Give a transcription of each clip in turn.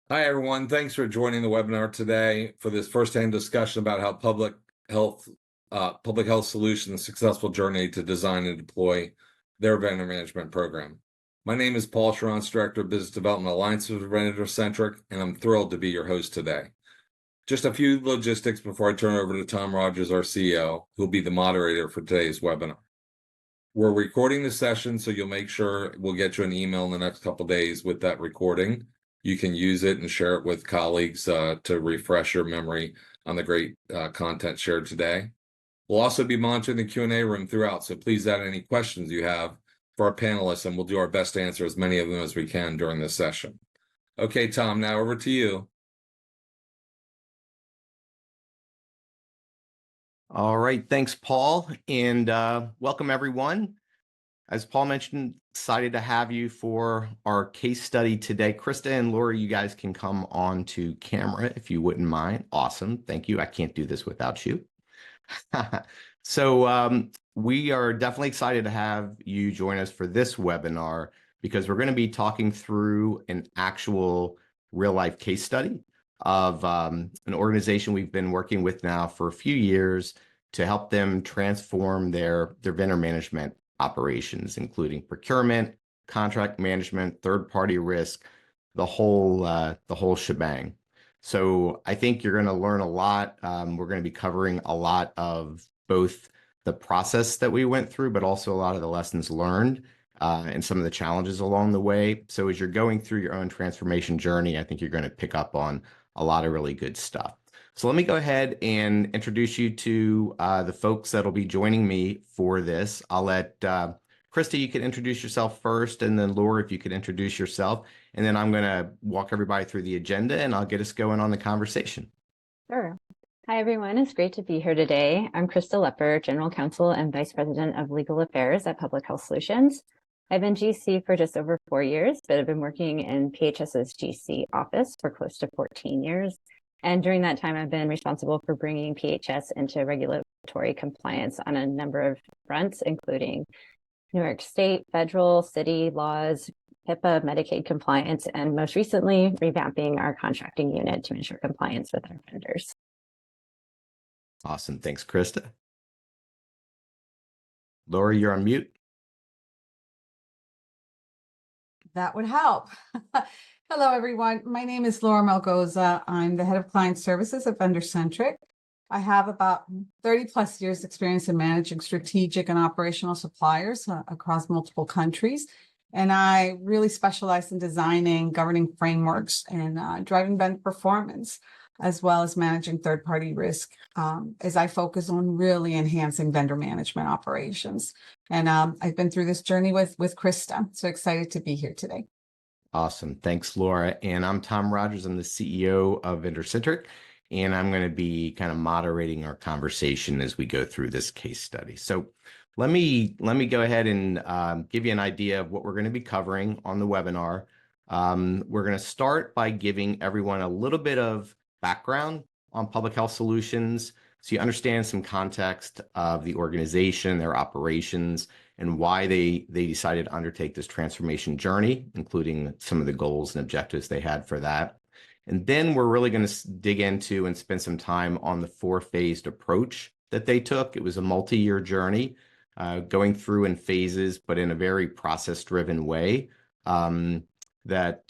Hi, everyone. Thanks for joining the webinar today for this first-hand discussion about how health, public health solutions successful journey to design and deploy their vendor management program. My name is Paul Charance, Director of Business Development Alliance with Vendor-Centric, and I'm thrilled to be your host today. Just a few logistics before I turn it over to Tom Rogers, our CEO, who will be the moderator for today's webinar. We're recording the session, so you'll make sure we'll get you an email in the next couple of days with that recording. You can use it and share it with colleagues to refresh your memory on the great content shared today. We'll also be monitoring the Q&A room throughout, so please add any questions you have for our panelists, and we'll do our best to answer as many of them as we can during this session. Okay, Tom, now over to you. All right, thanks, Paul, and welcome everyone. As Paul mentioned, excited to have you for our case study today. Krista and Laura, you guys can come on to camera if you wouldn't mind. Awesome, thank you. I can't do this without you. So we are definitely excited to have you join us for this webinar because we're going to be talking through an actual real-life case study of an organization we've been working with now for a few years to help them transform their vendor management operations, including procurement, contract management, third-party risk, the whole shebang. So I think you're going to learn a lot. We're going to be covering a lot of both the process that we went through, but also a lot of the lessons learned and some of the challenges along the way. So as you're going through your own transformation journey, I think you're going to pick up on a lot of really good stuff. So let me go ahead and introduce you to the folks that'll be joining me for this. I'll let Krista, you can introduce yourself first, and then Laura, if you could introduce yourself, and then I'm going to walk everybody through the agenda, and I'll get us going on the conversation. Sure. Hi, everyone. It's great to be here today. I'm Krista Lepper, General Counsel and Vice President of Legal Affairs at Public Health Solutions. I've been GC for just over 4 years, but I've been working in PHS's GC office for close to 14 years. And during that time, I've been responsible for bringing PHS into regulatory compliance on a number of fronts, including New York State, federal, city laws, HIPAA, Medicaid compliance, and most recently, revamping our contracting unit to ensure compliance with our vendors. Awesome. Thanks, Krista. Laura, you're on mute. That would help. Hello, everyone. My name is Laura Melgoza. I'm the head of client services at Vendor-Centric. I have about 30 plus years experience in managing strategic and operational suppliers across multiple countries. And I really specialize in designing governing frameworks and driving vendor performance, as well as managing third-party risk as I focus on really enhancing vendor management operations. And I've been through this journey with Krista, so excited to be here today. Awesome. Thanks, Laura. And I'm Tom Rogers. I'm the CEO of Vendor-Centric, and I'm going to be kind of moderating our conversation as we go through this case study. So let me go ahead and give you an idea of what we're going to be covering on the webinar. We're going to start by giving everyone a little bit of background on Public Health Solutions, so you understand some context of the organization, their operations, and why they decided to undertake this transformation journey, including some of the goals and objectives they had for that. And then we're really going to dig into and spend some time on the 4-phased approach that they took. It was a multi-year journey, going through in phases, but in a very process-driven way that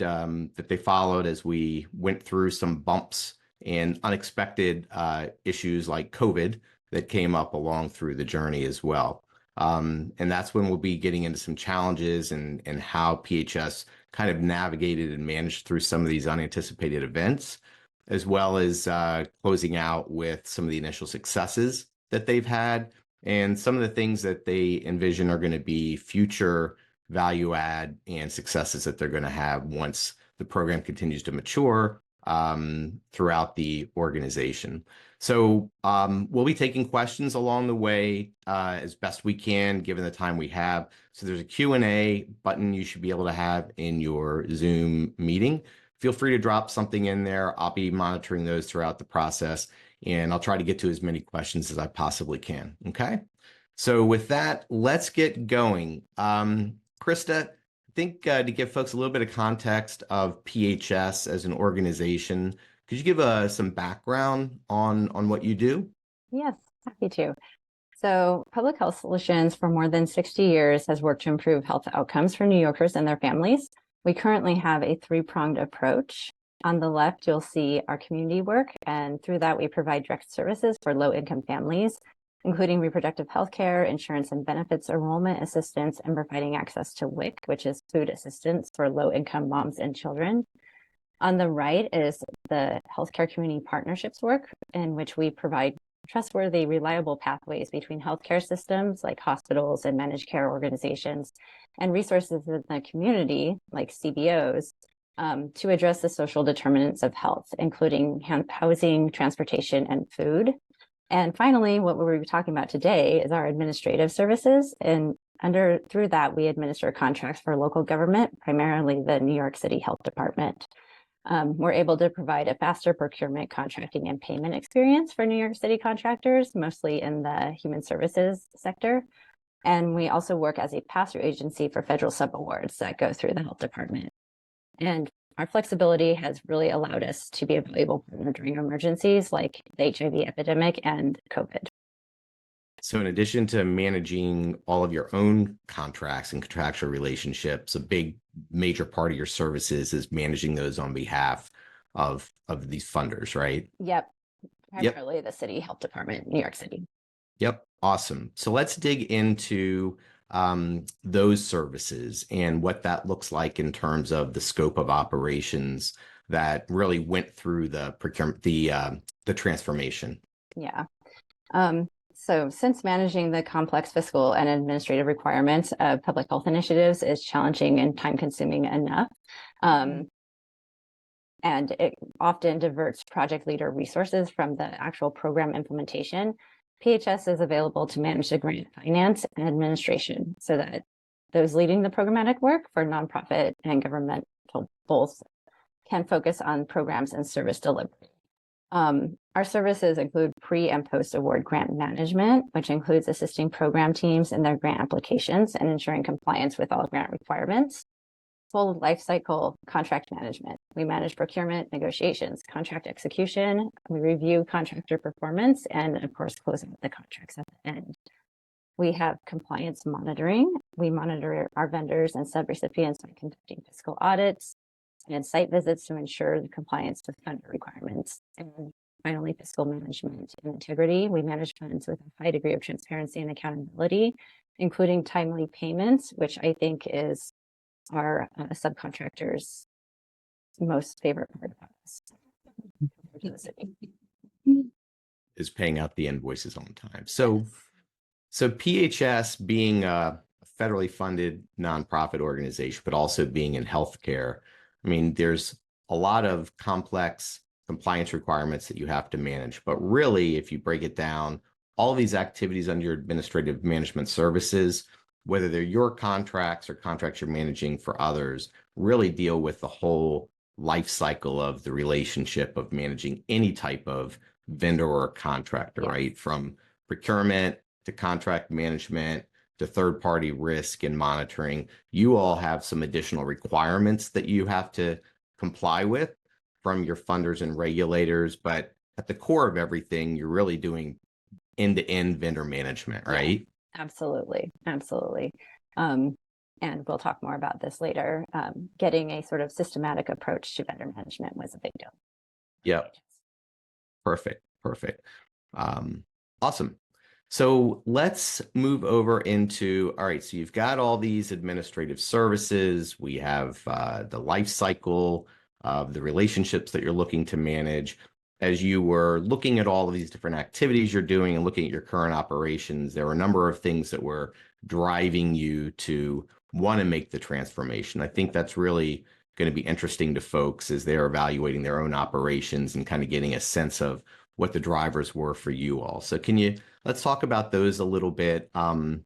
they followed as we went through some bumps and unexpected issues like COVID that came up along through the journey as well. And that's when we'll be getting into some challenges and how PHS kind of navigated and managed through some of these unanticipated events, as well as closing out with some of the initial successes that they've had and some of the things that they envision are going to be future value add and successes that they're going to have once the program continues to mature throughout the organization. So we'll be taking questions along the way as best we can, given the time we have. So there's a Q&A button you should be able to have in your Zoom meeting. Feel free to drop something in there. I'll be monitoring those throughout the process, and I'll try to get to as many questions as I possibly can. Okay. So with that, let's get going. Krista, think to give folks a little bit of context of PHS as an organization, could you give some background on what you do? Yes, happy to. So Public Health Solutions for more than 60 years has worked to improve health outcomes for New Yorkers and their families. We currently have a three-pronged approach. On the left, you'll see our community work, and through that, we provide direct services for low-income families, including reproductive health care, insurance and benefits enrollment assistance, and providing access to WIC, which is food assistance for low-income moms and children. On the right is the healthcare community partnerships work, in which we provide trustworthy, reliable pathways between healthcare systems like hospitals and managed care organizations and resources in the community like CBOs to address the social determinants of health, including housing, transportation, and food. And finally, what we'll be talking about today is our administrative services. And through that, we administer contracts for local government, primarily the New York City Health Department. We're able to provide a faster procurement, contracting, and payment experience for New York City contractors, mostly in the human services sector. And we also work as a pass-through agency for federal subawards that go through the health department. And our flexibility has really allowed us to be able to partner during emergencies like the HIV epidemic and COVID. So in addition to managing all of your own contracts and contractual relationships, a big major part of your services is managing those on behalf of these funders, right? Yep. Primarily the City Health Department, New York City. Yep. Awesome. So let's dig into those services and what that looks like in terms of the scope of operations that really went through the procurement, the transformation. Yeah. So since managing the complex fiscal and administrative requirements of public health initiatives is challenging and time-consuming enough, and it often diverts project leader resources from the actual program implementation, PHS is available to manage the grant finance and administration so that those leading the programmatic work for nonprofit and governmental both can focus on programs and service delivery. Our services include pre and post award grant management, which includes assisting program teams in their grant applications and ensuring compliance with all grant requirements. Full lifecycle contract management. We manage procurement, negotiations, contract execution. We review contractor performance and, of course, close out the contracts at the end. We have compliance monitoring. We monitor our vendors and subrecipients by conducting fiscal audits and site visits to ensure the compliance with funder requirements. And finally, fiscal management and integrity. We manage funds with a high degree of transparency and accountability, including timely payments, which I think is our subcontractors' most favorite part of us. Is paying out the invoices on time. So PHS being a federally funded nonprofit organization, but also being in healthcare, I mean, there's a lot of complex compliance requirements that you have to manage. But really, if you break it down, all these activities under your administrative management services, whether they're your contracts or contracts you're managing for others, really deal with the whole life cycle of the relationship of managing any type of vendor or contractor, right? From procurement to contract management to third-party risk and monitoring. You all have some additional requirements that you have to comply with from your funders and regulators, but at the core of everything, you're really doing end-to-end vendor management, right? Yeah. Absolutely. And we'll talk more about this later. Getting a sort of systematic approach to vendor management was a big deal. Yep. Perfect. Awesome. So let's move over into, all right, so you've got all these administrative services. We have the life cycle of the relationships that you're looking to manage. As you were looking at all of these different activities you're doing and looking at your current operations, there were a number of things that were driving you to want to make the transformation. I think that's really going to be interesting to folks as they're evaluating their own operations and kind of getting a sense of what the drivers were for you all. So let's talk about those a little bit and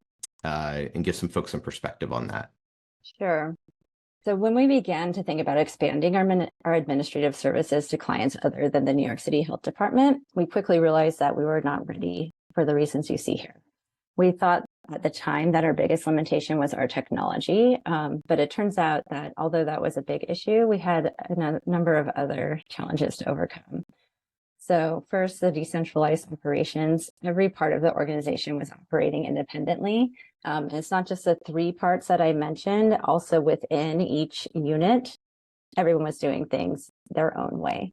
give some folks some perspective on that. Sure. So when we began to think about expanding our administrative services to clients other than the New York City Health Department, we quickly realized that we were not ready for the reasons you see here. We thought at the time that our biggest limitation was our technology. But it turns out that although that was a big issue, we had a number of other challenges to overcome. So first, the decentralized operations. Every part of the organization was operating independently. And it's not just the 3 parts that I mentioned, also within each unit, everyone was doing things their own way.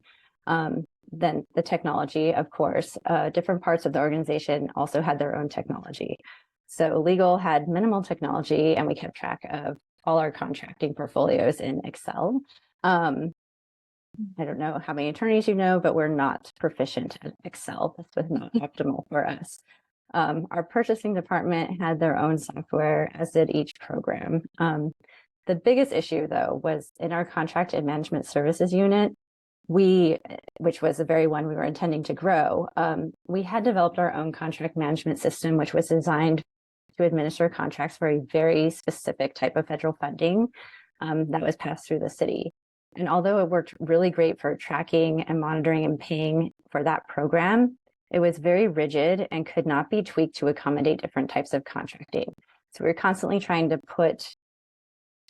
Then the technology, of course, different parts of the organization also had their own technology. So legal had minimal technology, and we kept track of all our contracting portfolios in Excel. I don't know how many attorneys you know, but we're not proficient at Excel. This was not optimal for us. Our purchasing department had their own software, as did each program. The biggest issue, though, was in our contract and management services unit, which was the very one we were intending to grow, we had developed our own contract management system, which was designed to administer contracts for a very specific type of federal funding that was passed through the city. And although it worked really great for tracking and monitoring and paying for that program, it was very rigid and could not be tweaked to accommodate different types of contracting. So we were constantly trying to put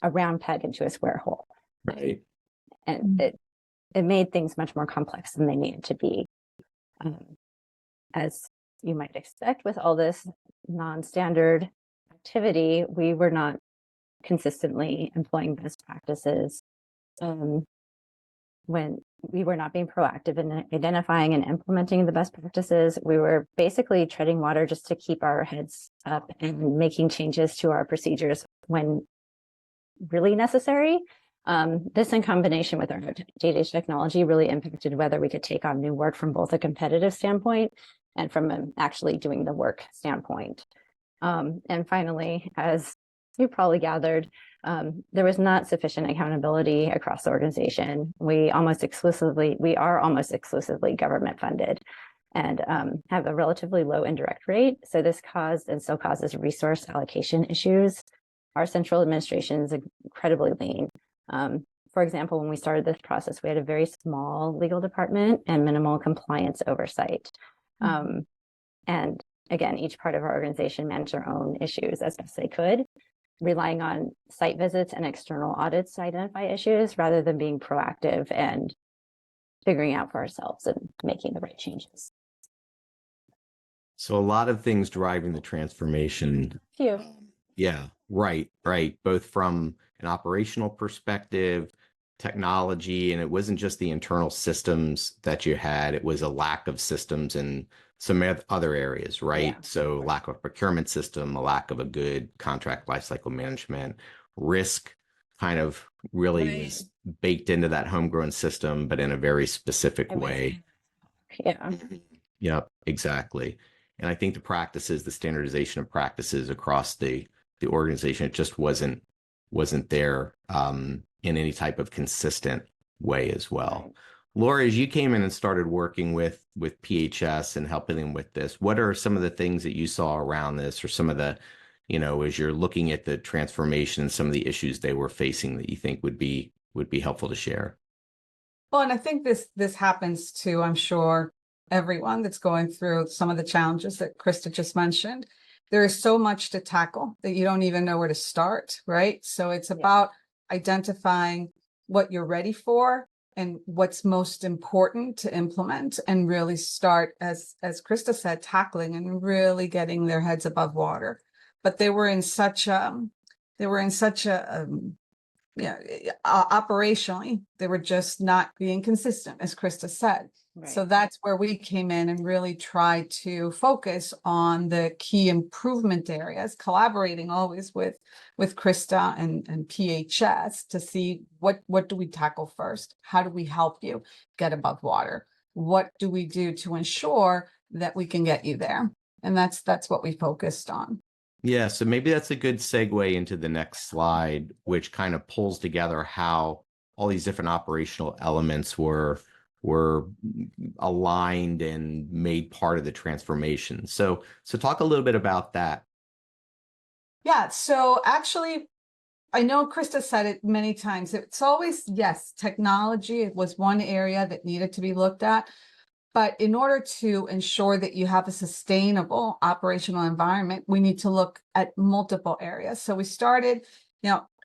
a round peg into a square hole. Right. And it made things much more complex than they needed to be. As you might expect with all this non-standard activity, we were not consistently employing best practices. When we were not being proactive in identifying and implementing the best practices, we were basically treading water just to keep our heads up and making changes to our procedures when really necessary. This in combination with our data technology really impacted whether we could take on new work from both a competitive standpoint and from actually doing the work standpoint. And finally, as you probably gathered, there was not sufficient accountability across the organization. We are almost exclusively government funded and have a relatively low indirect rate. So this caused and still causes resource allocation issues. Our central administration is incredibly lean. For example, when we started this process, we had a very small legal department and minimal compliance oversight. And again, each part of our organization managed their own issues as best they could, relying on site visits and external audits to identify issues rather than being proactive and figuring out for ourselves and making the right changes. So a lot of things driving the transformation. Phew. Yeah, right. Both from an operational perspective, technology, and it wasn't just the internal systems that you had, it was a lack of systems in some other areas, right? Yeah. So lack of a procurement system, a lack of a good contract lifecycle management, risk kind of really was baked into that homegrown system, but in a very specific way. Yeah. Yep, exactly. And I think the practices, the standardization of practices across the organization, it just wasn't there in any type of consistent way as well. Right. Laura, as you came in and started working with PHS and helping them with this, what are some of the things that you saw around this, or some of the, as you're looking at the transformation and some of the issues they were facing that you think would be helpful to share? Well, and I think this happens to, I'm sure, everyone that's going through some of the challenges that Krista just mentioned. There is so much to tackle that you don't even know where to start, right? So it's about identifying what you're ready for and what's most important to implement, and really start, as Krista said, tackling and really getting their heads above water. But they were in such a operationally, they were just not being consistent, as Krista said. Right. So that's where we came in and really tried to focus on the key improvement areas, collaborating always with Krista and PHS to see what do we tackle first? How do we help you get above water? What do we do to ensure that we can get you there? And that's what we focused on. Yeah, so maybe that's a good segue into the next slide, which kind of pulls together how all these different operational elements were aligned and made part of the transformation. So talk a little bit about that. Yeah, so actually, I know Krista said it many times. It's always, yes, technology was one area that needed to be looked at. But in order to ensure that you have a sustainable operational environment, we need to look at multiple areas. So we started,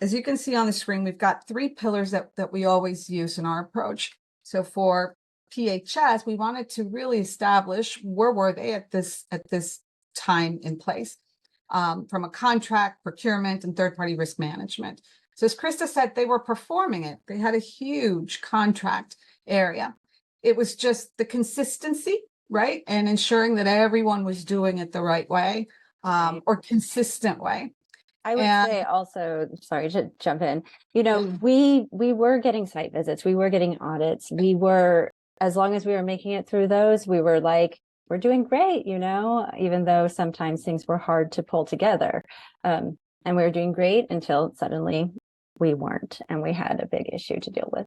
as you can see on the screen, we've got 3 pillars that we always use in our approach. So for PHS, we wanted to really establish where were they at this time in place, from a contract, procurement, and third-party risk management. So as Krista said, they were performing it. They had a huge contract area. It was just the consistency, right? And ensuring that everyone was doing it the right way, or consistent way. I would say also, sorry to jump in, we were getting site visits, we were getting audits, as long as we were making it through those, we were like, we're doing great, even though sometimes things were hard to pull together. And we were doing great until suddenly we weren't, and we had a big issue to deal with.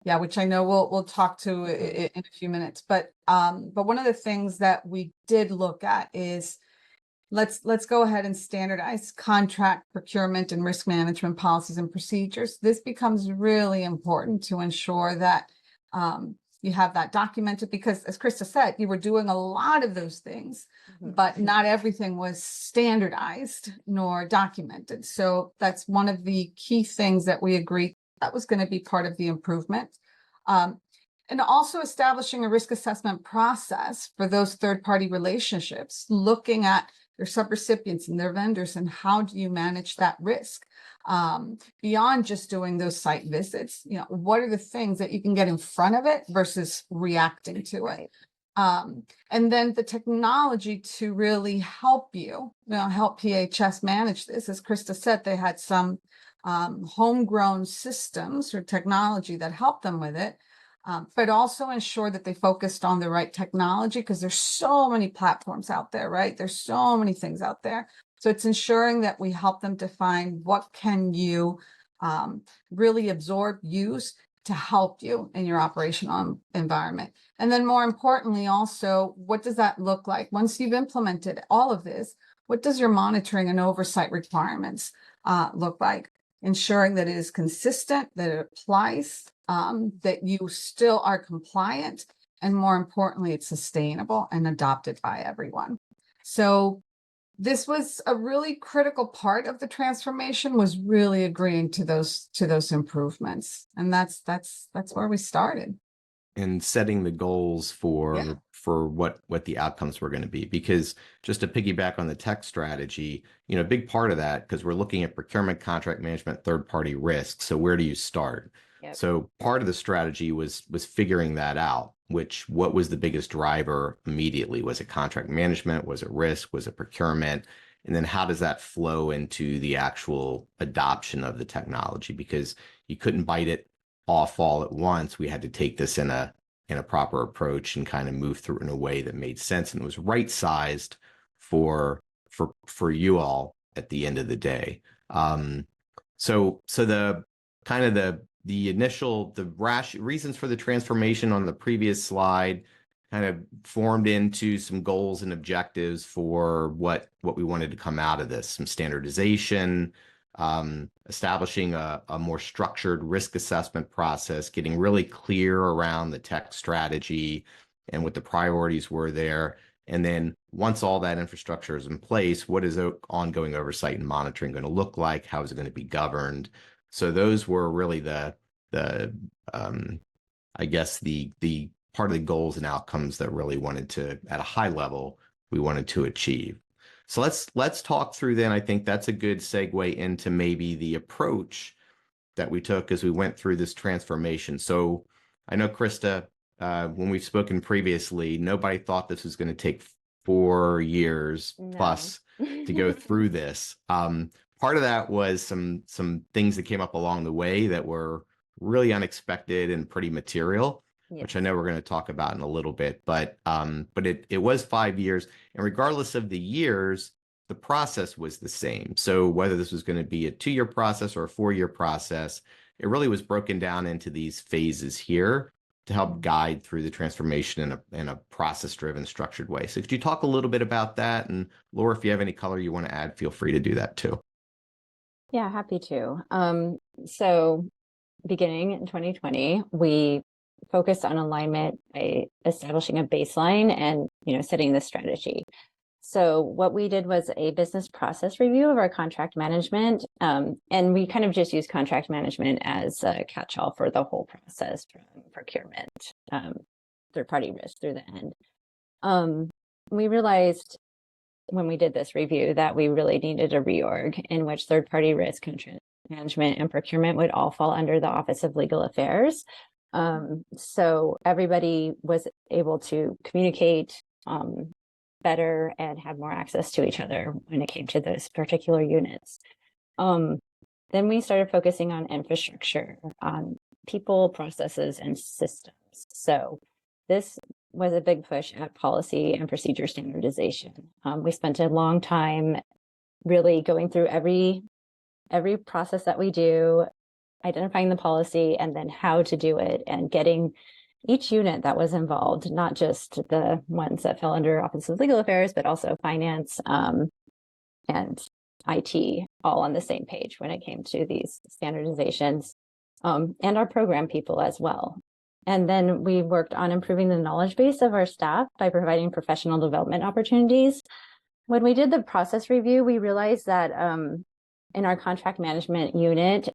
Yeah, which I know we'll talk to in a few minutes. But one of the things that we did look at is let's go ahead and standardize contract, procurement, and risk management policies and procedures. This becomes really important to ensure that you have that documented, because as Krista said, you were doing a lot of those things, but not everything was standardized nor documented. So that's one of the key things that we agreed that was going to be part of the improvement. And also establishing a risk assessment process for those third-party relationships, looking at their subrecipients and their vendors, and how do you manage that risk? Beyond just doing those site visits, what are the things that you can get in front of it versus reacting to it? And then the technology to really help help PHS manage this. As Krista said, they had some homegrown systems or technology that helped them with it, but also ensure that they focused on the right technology, because there's so many platforms out there, right? There's so many things out there. So it's ensuring that we help them define what can you really absorb, use to help you in your operational environment. And then more importantly, also, what does that look like? Once you've implemented all of this, what does your monitoring and oversight requirements look like? Ensuring that it is consistent, that it applies, that you still are compliant, and more importantly, it's sustainable and adopted by everyone. So this was a really critical part of the transformation, was really agreeing to those improvements. And that's where we started. And setting the goals for what the outcomes were going to be. Because just to piggyback on the tech strategy, a big part of that, because we're looking at procurement, contract management, third-party risk. So where do you start? Yep. So part of the strategy was figuring that out, what was the biggest driver immediately? Was it contract management? Was it risk? Was it procurement? And then how does that flow into the actual adoption of the technology? Because you couldn't bite it off all at once. We had to take this in a proper approach and kind of move through in a way that made sense and was right sized for you all at the end of the day. So the kind of the initial reasons for the transformation on the previous slide kind of formed into some goals and objectives for what we wanted to come out of this: some standardization, establishing a more structured risk assessment process, getting really clear around the tech strategy and what the priorities were there. And then once all that infrastructure is in place, what is ongoing oversight and monitoring going to look like? How is it going to be governed? So those were really the I guess the part of the goals and outcomes that really wanted to, at a high level, we wanted to achieve. So let's talk through then. I think that's a good segue into maybe the approach that we took as we went through this transformation. So I know, Krista, when we've spoken previously, nobody thought this was going to take 4 years plus to go through this. Part of that was some things that came up along the way that were really unexpected and pretty material, which I know we're going to talk about in a little bit. But it was 5 years, and regardless of the years, the process was the same. So whether this was going to be a 2-year process or a 4-year process, it really was broken down into these phases here to help guide through the transformation in a process-driven, structured way. So could you talk a little bit about that? And Laura, if you have any color you want to add, feel free to do that too. Yeah, happy to. So beginning in 2020, we focused on alignment by establishing a baseline and, setting the strategy. So what we did was a business process review of our contract management. And we kind of just use contract management as a catch-all for the whole process, from procurement, third-party risk through the end. We realized when we did this review that we really needed a reorg in which third-party risk, contract management, and procurement would all fall under the Office of Legal Affairs. So everybody was able to communicate better and have more access to each other when it came to those particular units. Then we started focusing on infrastructure, on people, processes, and systems. So this was a big push at policy and procedure standardization. We spent a long time really going through every process that we do, identifying the policy, and then how to do it, and getting each unit that was involved, not just the ones that fell under Office of Legal Affairs, but also finance and IT, all on the same page when it came to these standardizations, and our program people as well. And then we worked on improving the knowledge base of our staff by providing professional development opportunities. When we did the process review, we realized that in our contract management unit,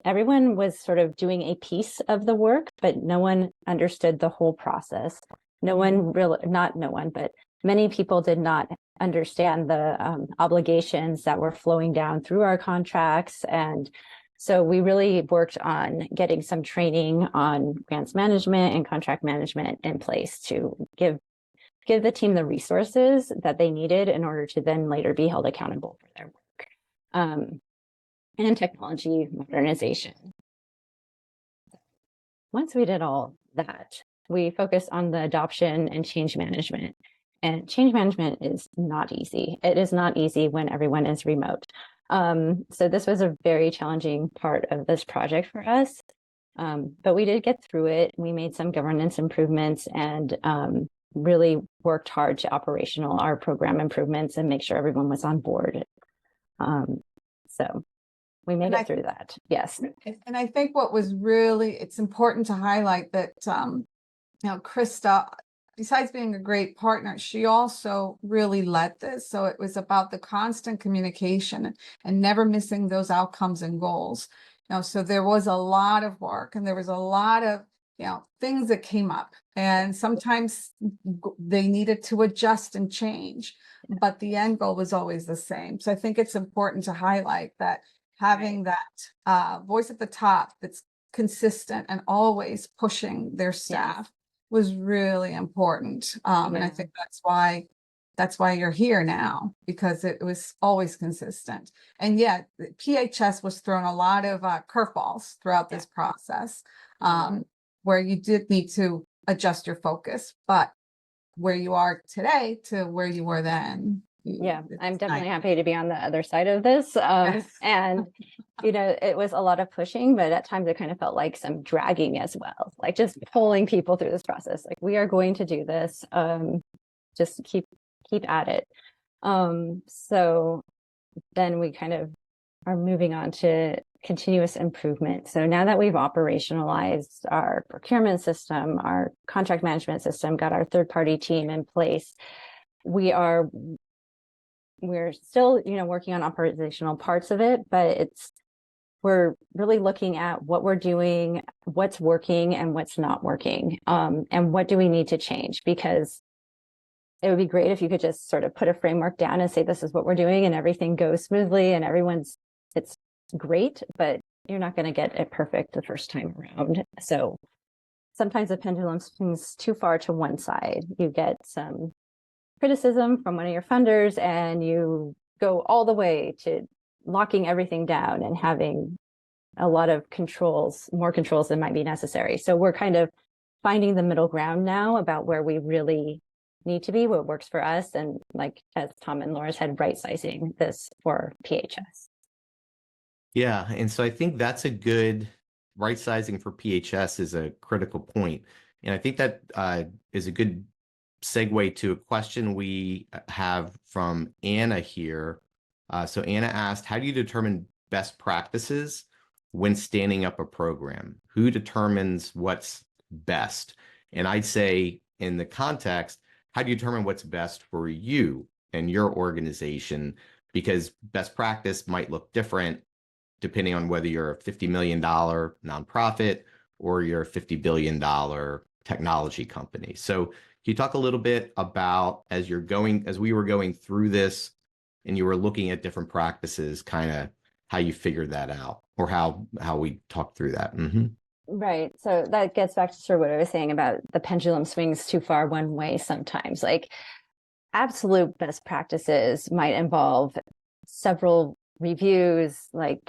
everyone was sort of doing a piece of the work, but no one understood the whole process. But many people did not understand the obligations that were flowing down through our contracts. And so we really worked on getting some training on grants management and contract management in place to give the team the resources that they needed in order to then later be held accountable for their work. And technology modernization. Once we did all that, we focused on the adoption and change management. And change management is not easy. It is not easy when everyone is remote. So this was a very challenging part of this project for us. But we did get through it. We made some governance improvements and really worked hard to operational our program improvements and make sure everyone was on board. So we made it through that. Yes. And I think what was really, it's important to highlight that, Krista, besides being a great partner, she also really led this. So it was about the constant communication and never missing those outcomes and goals. So there was a lot of work and there was a lot of, things that came up, and sometimes they needed to adjust and change, but the end goal was always the same. So I think it's important to highlight that having that voice at the top that's consistent and always pushing their staff was really important. And I think that's why you're here now, because it was always consistent. And yet PHS was thrown a lot of curveballs throughout this process, where you did need to adjust your focus, but where you are today to where you were then. I'm definitely happy to be on the other side of this. And, it was a lot of pushing, but at times it kind of felt like some dragging as well, like just pulling people through this process. Like, we are going to do this. Just keep at it. So then we kind of are moving on to continuous improvement. So now that we've operationalized our procurement system, our contract management system, got our third-party team in place, we're still, working on operational parts of it, but we're really looking at what we're doing, what's working and what's not working, and what do we need to change, because it would be great if you could just sort of put a framework down and say, this is what we're doing, and everything goes smoothly and it's great, but you're not going to get it perfect the first time around. So sometimes the pendulum swings too far to one side. You get some criticism from one of your funders and you go all the way to locking everything down and having a lot of controls, more controls than might be necessary. So we're kind of finding the middle ground now about where we really need to be, what works for us, and, like as Tom and Laura said, right sizing this for PHS. Yeah, and so I think that's a good right sizing for PHS is a critical point. And I think that is a good segue to a question we have from Anna here. So Anna asked, how do you determine best practices when standing up a program? Who determines what's best? And I'd say in the context, how do you determine what's best for you and your organization? Because best practice might look different depending on whether you're a $50 million nonprofit or you're a $50 billion technology company. So can you talk a little bit about, as we were going through this and you were looking at different practices, kind of how you figured that out, or how we talked through that? Mm-hmm. Right. So that gets back to sort of what I was saying about the pendulum swings too far one way sometimes. Like, absolute best practices might involve several reviews, like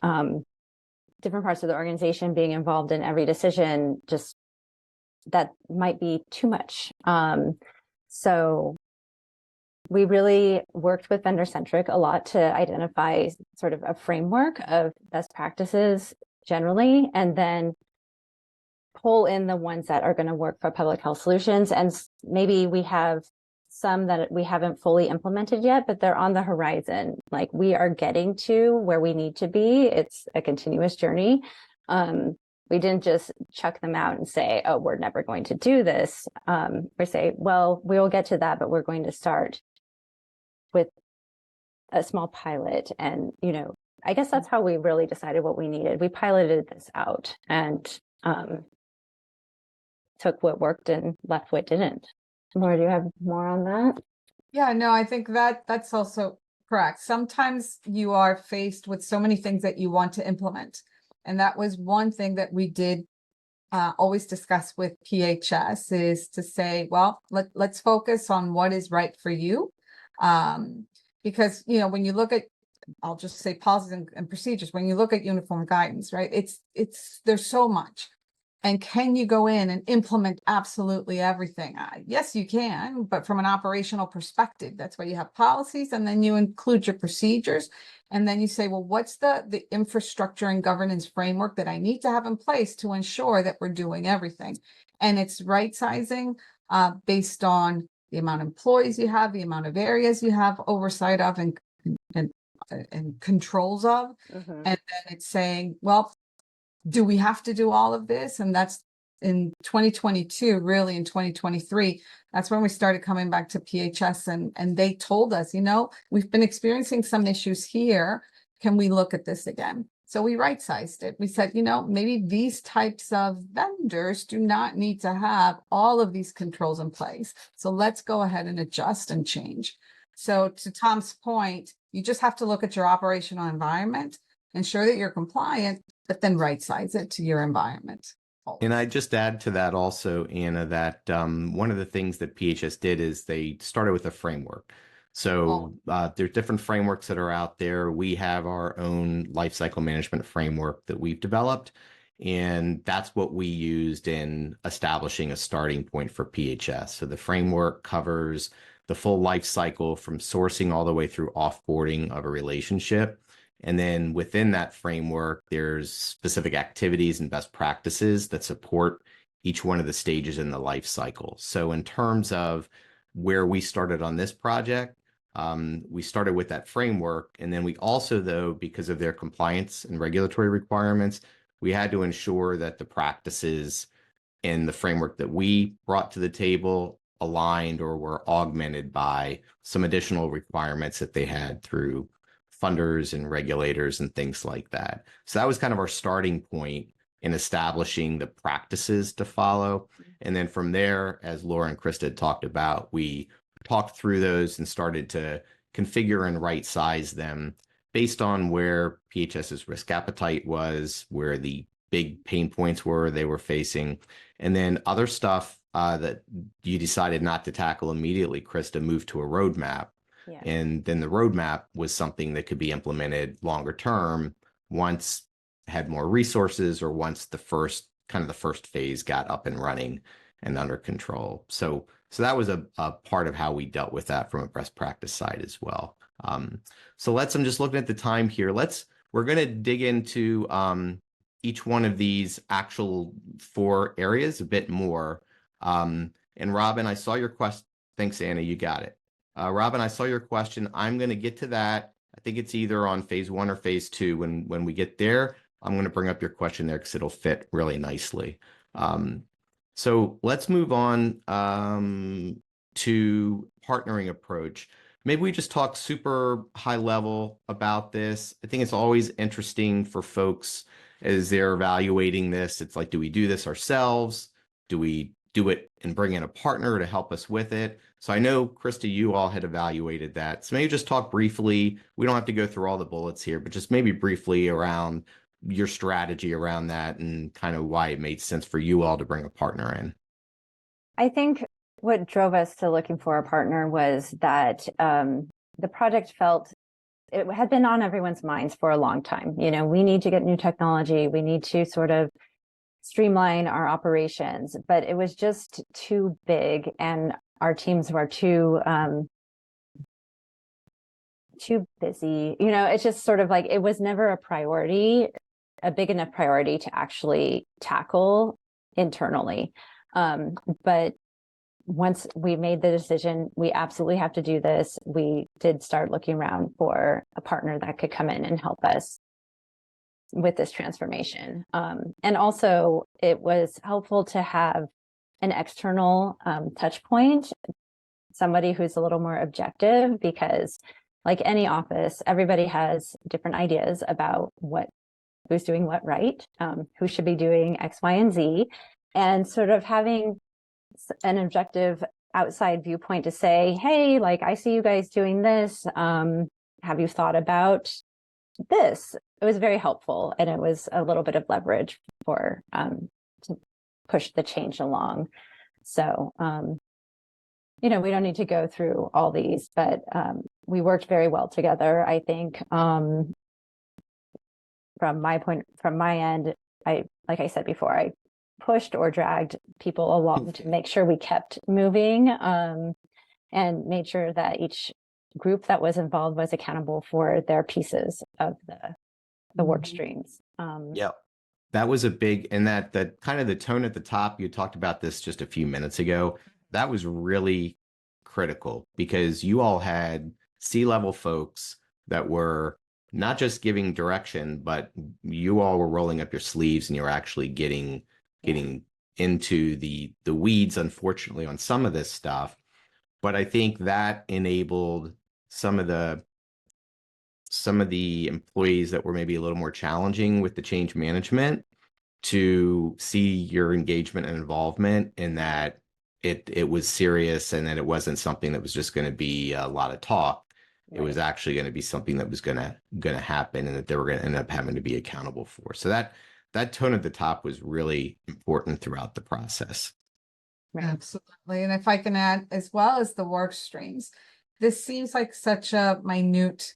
different parts of the organization being involved in every decision. Just that might be too much. So we really worked with Vendor-Centric a lot to identify sort of a framework of best practices generally, and then pull in the ones that are going to work for public health solutions. And maybe we have some that we haven't fully implemented yet, but they're on the horizon. Like, we are getting to where we need to be. It's a continuous journey. We didn't just chuck them out and say, oh, we're never going to do this. Or say, well, we'll get to that, but we're going to start with a small pilot. And, I guess that's how we really decided what we needed. We piloted this out and took what worked and left what didn't. Laura, do you have more on that? Yeah, no, I think that's also correct. Sometimes you are faced with so many things that you want to implement. And that was one thing that we did always discuss with PHS, is to say, well, let's focus on what is right for you. Because, when you look at, I'll just say policies and procedures, when you look at uniform guidance, right, there's so much. And can you go in and implement absolutely everything? Yes, you can, but from an operational perspective, that's why you have policies, and then you include your procedures. And then you say, well, what's the infrastructure and governance framework that I need to have in place to ensure that we're doing everything? And it's right sizing based on the amount of employees you have, the amount of areas you have oversight of and controls of. Mm-hmm. And then it's saying, well, do we have to do all of this? And that's in 2022, really in 2023, that's when we started coming back to PHS, and they told us, we've been experiencing some issues here. Can we look at this again? So we right-sized it. We said, maybe these types of vendors do not need to have all of these controls in place. So let's go ahead and adjust and change. So to Tom's point, you just have to look at your operational environment, ensure that you're compliant, but then right-size it to your environment. And I just add to that also, Anna, that one of the things that PHS did is they started with a framework. So there's different frameworks that are out there. We have our own lifecycle management framework that we've developed, and that's what we used in establishing a starting point for PHS. So the framework covers the full life cycle from sourcing all the way through offboarding of a relationship. And then within that framework, there's specific activities and best practices that support each one of the stages in the life cycle. So in terms of where we started on this project, we started with that framework. And then we also, though, because of their compliance and regulatory requirements, we had to ensure that the practices in the framework that we brought to the table aligned or were augmented by some additional requirements that they had through funders and regulators and things like that. So that was kind of our starting point in establishing the practices to follow. And then from there, as Laura and Krista had talked about, we talked through those and started to configure and right size them based on where PHS's risk appetite was, where the big pain points were they were facing. And then other stuff that you decided not to tackle immediately, Krista, moved to a roadmap. Yeah. And then the roadmap was something that could be implemented longer term once had more resources, or once the first phase got up and running and under control. So that was a part of how we dealt with that from a best practice side as well. I'm just looking at the time here. We're going to dig into each one of these actual 4 areas a bit more. And Robin, I saw your question. Thanks, Anna. You got it. Robin, I saw your question. I'm going to get to that. I think it's either on phase 1 or phase 2 when we get there. I'm going to bring up your question there because it'll fit really nicely. So let's move on to partnering approach. Maybe we just talk super high level about this. I think it's always interesting for folks as they're evaluating this. It's like, do we do this ourselves? Do we do it and bring in a partner to help us with it? So I know, Krista, you all had evaluated that. So maybe just talk briefly. We don't have to go through all the bullets here, but just maybe briefly around your strategy around that and kind of why it made sense for you all to bring a partner in. I think what drove us to looking for a partner was that the project felt it had been on everyone's minds for a long time. You know, we need to get new technology. We need to sort of streamline our operations, but it was just too big and our teams were too busy. You know, it's just sort of like, it was never a priority, a big enough priority to actually tackle internally. But once we made the decision, we absolutely have to do this, we did start looking around for a partner that could come in and help us with this transformation. And also it was helpful to have an external touch point, somebody who's a little more objective, because like any office, everybody has different ideas about who's doing what right, who should be doing X, Y, and Z, and sort of having an objective outside viewpoint to say, hey, like, I see you guys doing this. Have you thought about this? It was very helpful. And it was a little bit of leverage for to push the change along. So, you know, we don't need to go through all these, but we worked very well together. I think from my end, like I said before, I pushed or dragged people along to make sure we kept moving and made sure that each group that was involved was accountable for their pieces of the work streams. Yeah, that was a big, and that kind of the tone at the top, you talked about this just a few minutes ago, that was really critical because you all had C-level folks that were not just giving direction, but you all were rolling up your sleeves and you were actually getting into the weeds, unfortunately, on some of this stuff. But I think that enabled some of the employees that were maybe a little more challenging with the change management to see your engagement and involvement in that it was serious and that it wasn't something that was just going to be a lot of talk. It was actually going to be something that was going to happen and that they were going to end up having to be accountable for. So that tone at the top was really important throughout the process. Right. Absolutely. And if I can add, as well as the work streams, this seems like such a minute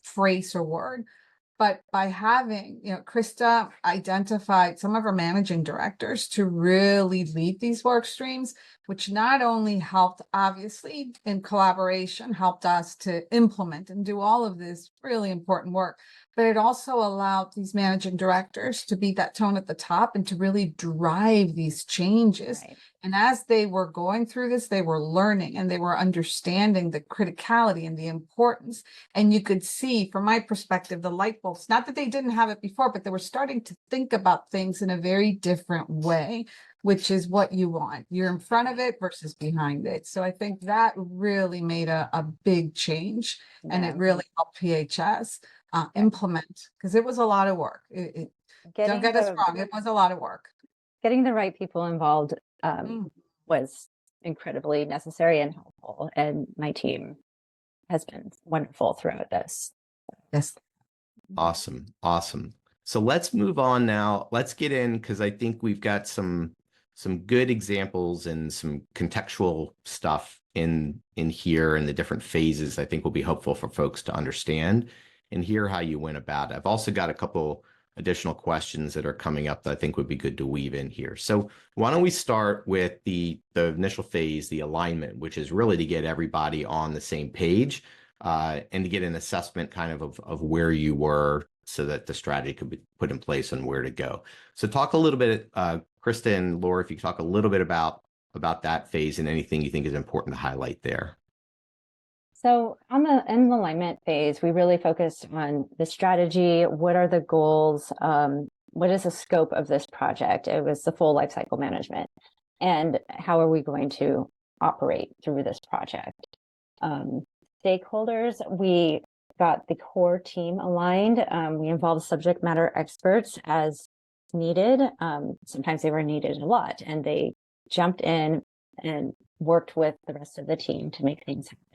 phrase or word, but by having, you know, Krista identified some of our managing directors to really lead these work streams, which not only helped, obviously, in collaboration, helped us to implement and do all of this really important work, but it also allowed these managing directors to be that tone at the top and to really drive these changes. Right. And as they were going through this, they were learning and they were understanding the criticality and the importance. And you could see, from my perspective, the light bulbs, not that they didn't have it before, but they were starting to think about things in a very different way, which is what you want. You're in front of it versus behind it. So I think that really made a big change, and it really helped PHS implement, because it was a lot of work. Don't get us wrong, it was a lot of work. Getting the right people involved was incredibly necessary and helpful. And my team has been wonderful throughout this. Yes. Awesome. So let's move on now. Let's get in, because I think we've got some good examples and some contextual stuff in here and the different phases I think will be helpful for folks to understand and hear how you went about it. I've also got a couple additional questions that are coming up that I think would be good to weave in here. So why don't we start with the initial phase, the alignment, which is really to get everybody on the same page and to get an assessment kind of where you were so that the strategy could be put in place and where to go. So talk a little bit, Krista and Laura, if you could talk a little bit about that phase and anything you think is important to highlight there. So in the alignment phase, we really focused on the strategy. What are the goals? What is the scope of this project? It was the full life cycle management. And how are we going to operate through this project? Stakeholders, we got the core team aligned. We involved subject matter experts as needed. Sometimes they were needed a lot, and they jumped in and worked with the rest of the team to make things happen.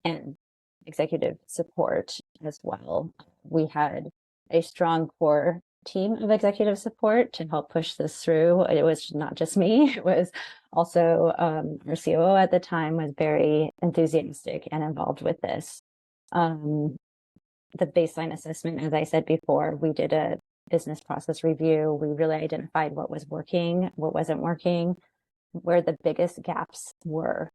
And executive support as well. We had a strong core team of executive support to help push this through. It was not just me, it was also our COO at the time was very enthusiastic and involved with this. The baseline assessment, as I said before, we did a business process review. We really identified what was working, what wasn't working, where the biggest gaps were.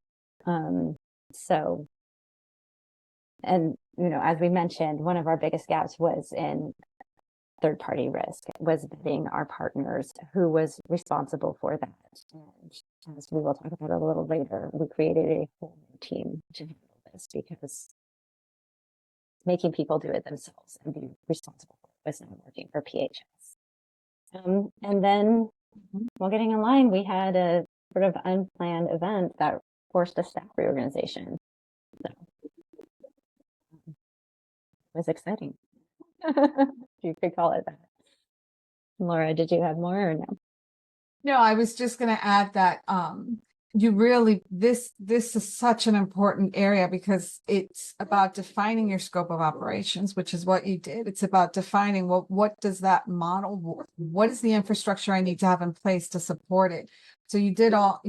And, as we mentioned, one of our biggest gaps was in third-party risk, was vetting our partners, who was responsible for that. And as we will talk about a little later, we created a whole new team to handle this, because making people do it themselves and be responsible for it was not working for PHS. And then, while getting in line, we had a sort of unplanned event that forced a staff reorganization. So it was exciting. You could call it that. Laura, did you have more or no? No, I was just going to add that you really this is such an important area, because it's about defining your scope of operations, which is what you did. It's about defining what does that model, what is the infrastructure I need to have in place to support it. So you did all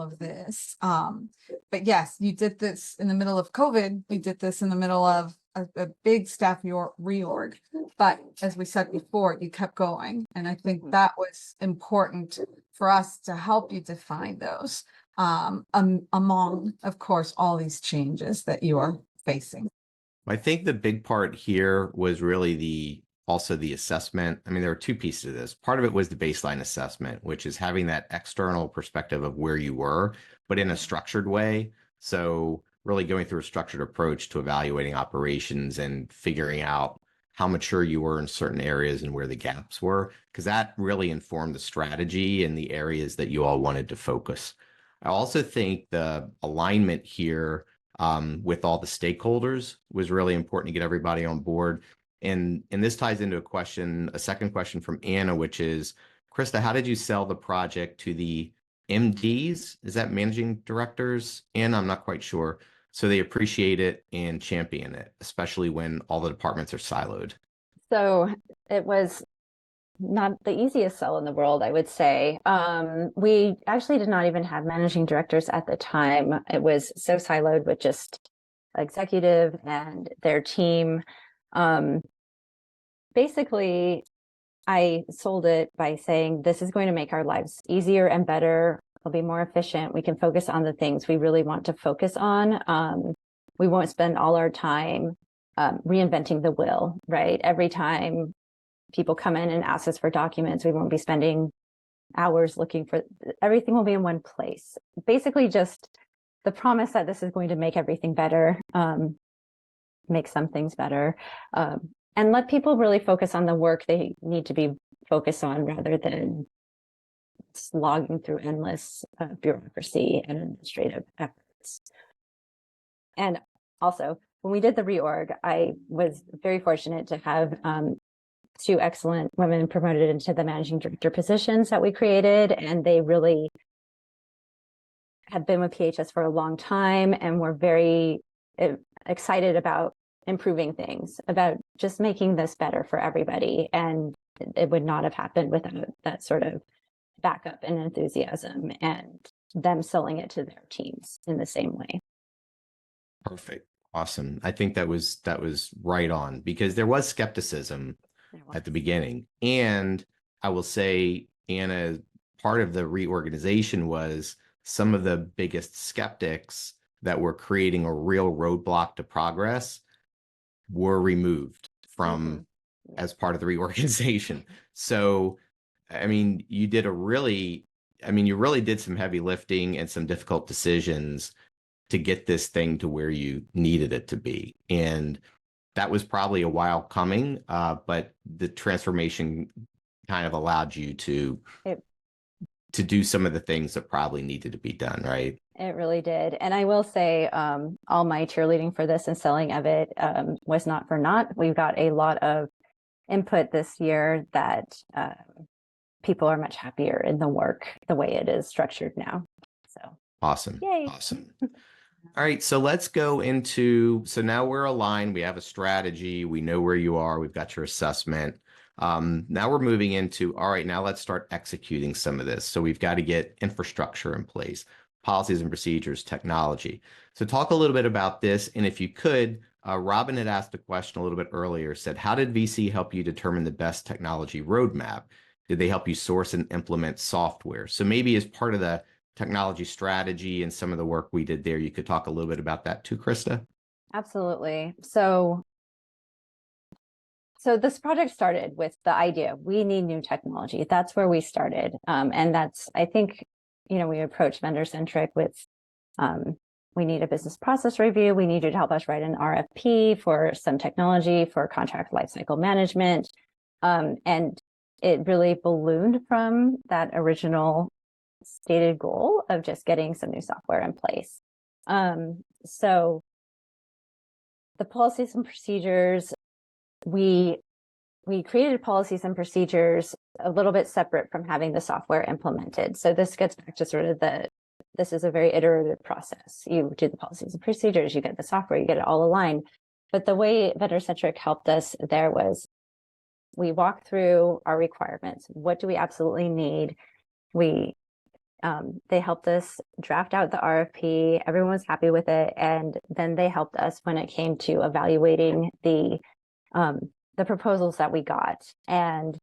of this. But yes, you did this in the middle of COVID. We did this in the middle of a big staff reorg. But as we said before, you kept going. And I think that was important for us to help you define those among, of course, all these changes that you are facing. I think the big part here was really also the assessment. I mean, there were two pieces to this. Part of it was the baseline assessment, which is having that external perspective of where you were, but in a structured way. So really going through a structured approach to evaluating operations and figuring out how mature you were in certain areas and where the gaps were, because that really informed the strategy and the areas that you all wanted to focus. I also think the alignment here with all the stakeholders was really important to get everybody on board. And this ties into a second question from Anna, which is, Krista, how did you sell the project to the MDs? Is that managing directors? Anna, I'm not quite sure. So they appreciate it and champion it, especially when all the departments are siloed. So it was not the easiest sell in the world, I would say. We actually did not even have managing directors at the time. It was so siloed with just executive and their team. Basically, I sold it by saying, this is going to make our lives easier and better. We'll be more efficient. We can focus on the things we really want to focus on. We won't spend all our time reinventing the wheel, right? Every time people come in and ask us for documents, we won't be spending hours looking for everything. Will be in one place. Basically, just the promise that this is going to make everything better, make some things better, and let people really focus on the work they need to be focused on, rather than slogging through endless bureaucracy and administrative efforts. And also, when we did the reorg, I was very fortunate to have two excellent women promoted into the managing director positions that we created, and they really have been with PHS for a long time and were very excited about improving things, about just making this better for everybody. And it would not have happened without that sort of backup and enthusiasm and them selling it to their teams in the same way. Perfect. Awesome. I think that was right on, because there was skepticism at the beginning. And I will say, Anna, part of the reorganization was some of the biggest skeptics that were creating a real roadblock to progress were removed from as part of the reorganization. So, I mean, you really did some heavy lifting and some difficult decisions to get this thing to where you needed it to be. And that was probably a while coming, but the transformation kind of allowed you to do some of the things that probably needed to be done, right? It really did. And I will say, all my cheerleading for this and selling of it was not for naught. We've got a lot of input this year that people are much happier in the work the way it is structured now. So Awesome. Yay. Awesome. All right, so let's go into, so now we're aligned, we have a strategy, we know where you are, we've got your assessment. Now we're moving into, all right, now let's start executing some of this. So we've got to get infrastructure in place, policies and procedures, technology. So talk a little bit about this. And if you could, Robin had asked a question a little bit earlier, said, how did VC help you determine the best technology roadmap? Did they help you source and implement software? So maybe as part of the technology strategy and some of the work we did there, you could talk a little bit about that too, Krista? absolutely. So this project started with the idea we need new technology. That's where we started. And that's, I think, we approached vendor centric with we need a business process review. We need you to help us write an RFP for some technology for contract lifecycle management. And it really ballooned from that original stated goal of just getting some new software in place. So the policies and procedures, we created policies and procedures a little bit separate from having the software implemented. So this gets back to sort of this is a very iterative process. You do the policies and procedures, you get the software, you get it all aligned. But the way vendor-centric helped us there was we walked through our requirements. What do we absolutely need? They helped us draft out the RFP. Everyone was happy with it. And then they helped us when it came to evaluating the proposals that we got. And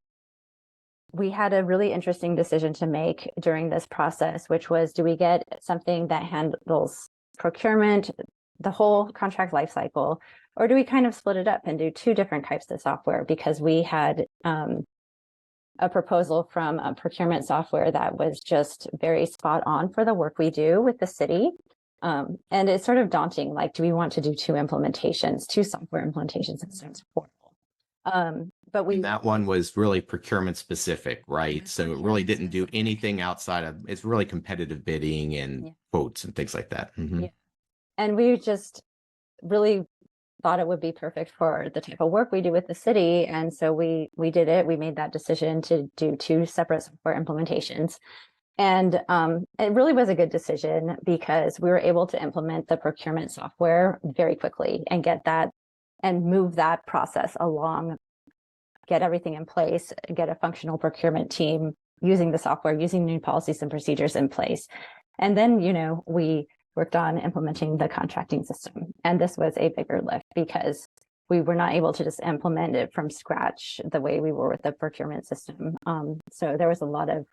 we had a really interesting decision to make during this process, which was, do we get something that handles procurement, the whole contract lifecycle, or do we kind of split it up and do two different types of software? Because we had a proposal from a procurement software that was just very spot on for the work we do with the city. And it's sort of daunting, like, do we want to do two software implementations? It sounds horrible. But that one was really procurement specific, right? So it really didn't do anything outside of, it's really competitive bidding and quotes and things like that. Mm-hmm. Yeah. And we just really thought it would be perfect for the type of work we do with the city. And so we did it. We made that decision to do two separate software implementations. And it really was a good decision because we were able to implement the procurement software very quickly and get that and move that process along, get everything in place, get a functional procurement team using the software, using new policies and procedures in place. And then, we worked on implementing the contracting system. And this was a bigger lift because we were not able to just implement it from scratch the way we were with the procurement system. So there was a lot of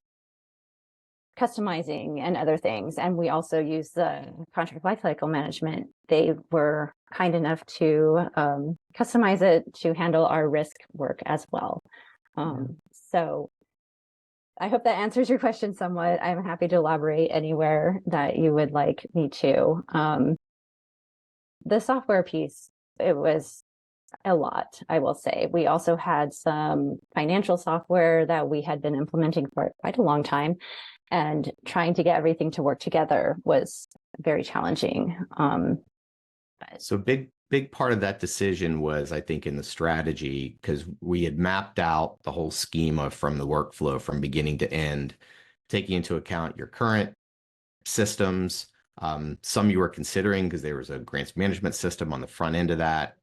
customizing and other things. And we also used the contract lifecycle management. They were kind enough to customize it to handle our risk work as well. So I hope that answers your question somewhat. I'm happy to elaborate anywhere that you would like me to. The software piece, it was a lot, I will say. We also had some financial software that we had been implementing for quite a long time, and trying to get everything to work together was very challenging. So big part of that decision was, I think, in the strategy, because we had mapped out the whole schema from the workflow from beginning to end, taking into account your current systems. Some you were considering because there was a grants management system on the front end of that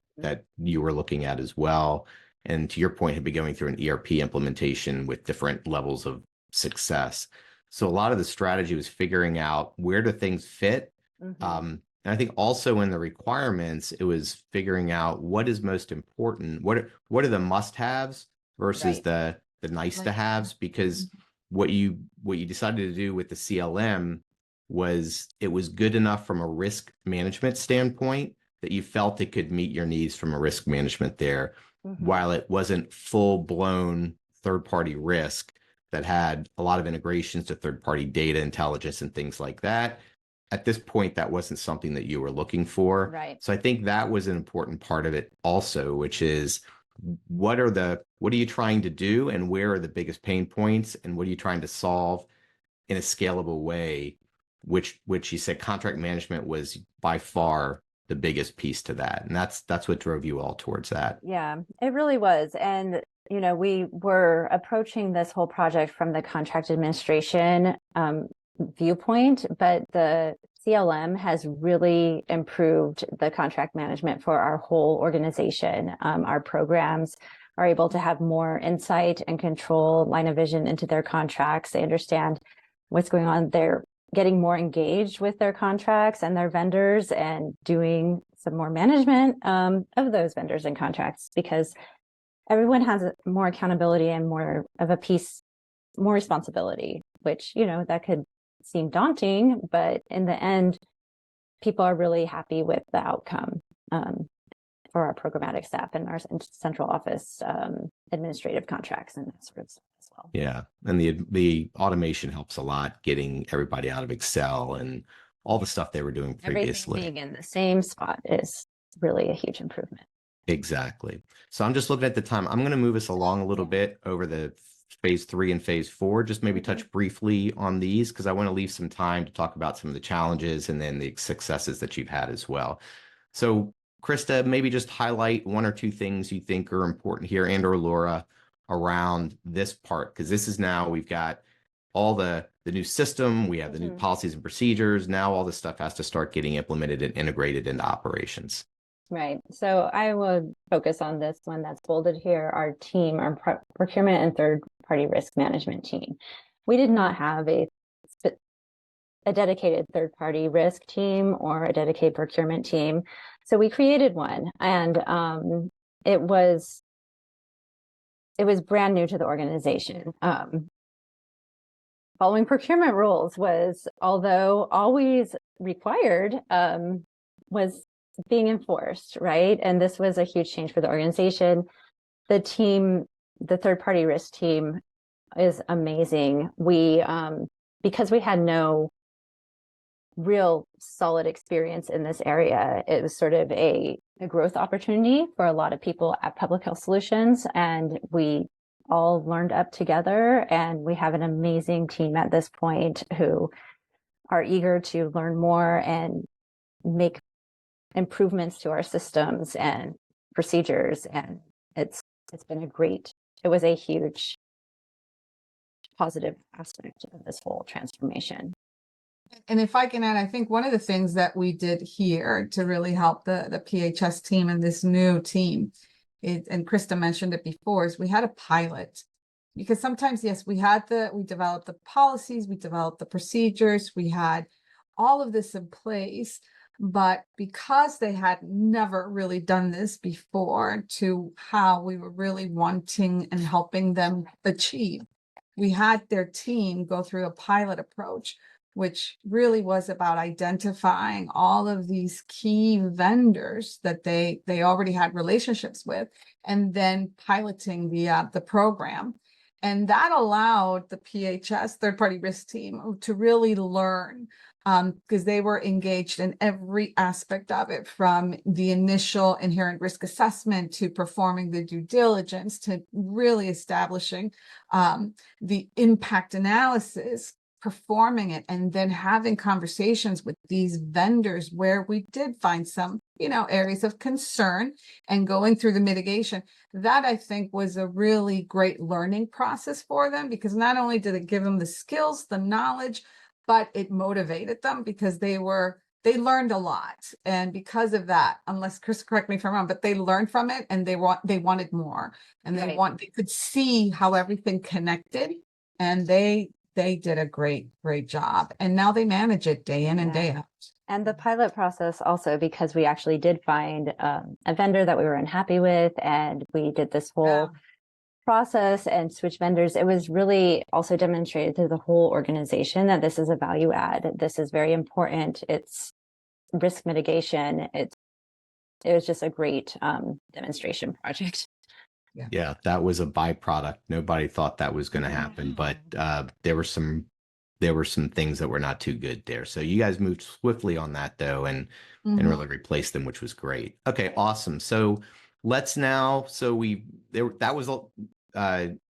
you were looking at as well. And to your point, had been going through an ERP implementation with different levels of success. So a lot of the strategy was figuring out where do things fit. And I think also in the requirements, it was figuring out what is most important. What are the must-haves versus the nice-to-haves? Because what you decided to do with the CLM was it was good enough from a risk management standpoint that you felt it could meet your needs from a risk management there, while it wasn't full-blown third-party risk that had a lot of integrations to third-party data intelligence and things like that. at this point, that wasn't something that you were looking for. Right. So I think that was an important part of it also, which is what are you trying to do and where are the biggest pain points and what are you trying to solve in a scalable way, which you said contract management was by far the biggest piece to that. And that's what drove you all towards that. Yeah, it really was. And, we were approaching this whole project from the contract administration viewpoint, but the CLM has really improved the contract management for our whole organization. Our programs are able to have more insight and control, line of vision into their contracts. They understand what's going on. They're getting more engaged with their contracts and their vendors and doing some more management of those vendors and contracts, because everyone has more accountability and more of a piece, more responsibility, which, that could seem daunting, but in the end, people are really happy with the outcome for our programmatic staff and our central office administrative contracts and that sort of stuff as well. Yeah. And the automation helps a lot, getting everybody out of Excel and all the stuff they were doing previously. Everything being in the same spot is really a huge improvement. Exactly. So I'm just looking at the time. I'm going to move us along a little bit over the phase 3 and phase 4, just maybe touch briefly on these, because I want to leave some time to talk about some of the challenges and then the successes that you've had as well. So Krista, maybe just highlight 1 or 2 things you think are important here, and or Laura, around this part, because this is now we've got all the new system, we have the new policies and procedures. Now all this stuff has to start getting implemented and integrated into operations. Right. So I would focus on this one that's bolded here, our team, our procurement and third-party risk management team. We did not have a dedicated third-party risk team or a dedicated procurement team. So we created one, and it was brand new to the organization. Following procurement rules was, although always required, was being enforced, right? And this was a huge change for the organization. The team, the third-party risk team, is amazing. We, because we had no real solid experience in this area, it was sort of a growth opportunity for a lot of people at Public Health Solutions, and we all learned up together, and we have an amazing team at this point who are eager to learn more and make improvements to our systems and procedures. And it's been it was a huge positive aspect of this whole transformation. And if I can add, I think one of the things that we did here to really help the PHS team and this new team, and Krista mentioned it before, is we had a pilot. Because sometimes, yes, we developed the policies, we developed the procedures, we had all of this in place, but because they had never really done this before to how we were really wanting and helping them achieve, we had their team go through a pilot approach, which really was about identifying all of these key vendors that they already had relationships with, and then piloting the program. And that allowed the PHS, third-party risk team, to really learn, because they were engaged in every aspect of it, from the initial inherent risk assessment to performing the due diligence to really establishing the impact analysis, performing it, and then having conversations with these vendors where we did find some, areas of concern, and going through the mitigation. That, I think, was a really great learning process for them, because not only did it give them the skills, the knowledge, but it motivated them, because they learned a lot. And because of that, unless Chris, correct me if I'm wrong, but they learned from it, and they wanted more, and they could see how everything connected, and they did a great job. And now they manage it day in and day out. And the pilot process also, because we actually did find a vendor that we were unhappy with, and we did this whole process and switch vendors. It was really also demonstrated to the whole organization that this is a value add. This is very important. It's risk mitigation. It was just a great demonstration project. Yeah, that was a byproduct. Nobody thought that was going to happen, but there were some there were some things that were not too good there. So you guys moved swiftly on that though, and really replaced them, which was great. Okay, awesome. So let's now, that was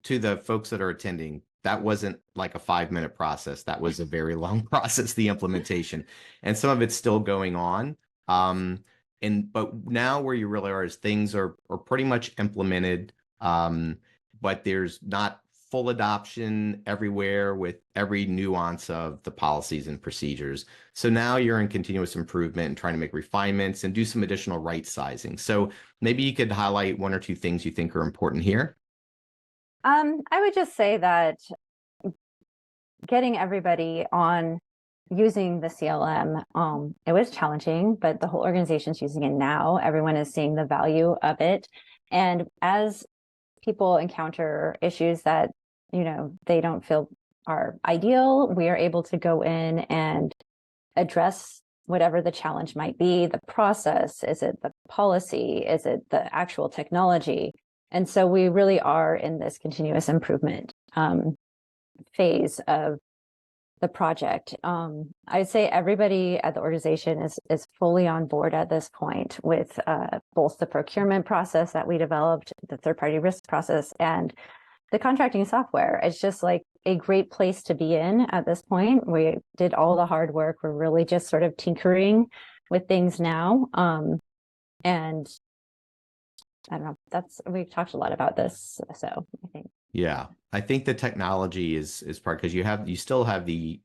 to the folks that are attending, that wasn't like a 5-minute process. That was a very long process, the implementation, and some of it's still going on. But now where you really are is things are pretty much implemented, but there's not full adoption everywhere with every nuance of the policies and procedures. So now you're in continuous improvement and trying to make refinements and do some additional right sizing. So maybe you could highlight 1 or 2 things you think are important here. I would just say that getting everybody on using the CLM, it was challenging, but the whole organization's using it now. Everyone is seeing the value of it. And as people encounter issues that, they don't feel are ideal, we are able to go in and address whatever the challenge might be. The process, is it the policy? Is it the actual technology? And so we really are in this continuous improvement phase of the project. I'd say everybody at the organization is fully on board at this point with both the procurement process that we developed, the third-party risk process, and the contracting software. It's just like a great place to be in at this point. We did all the hard work. We're really just sort of tinkering with things now. And I don't know, we've talked a lot about this. So I think. Yeah, I think the technology is part, because you still have the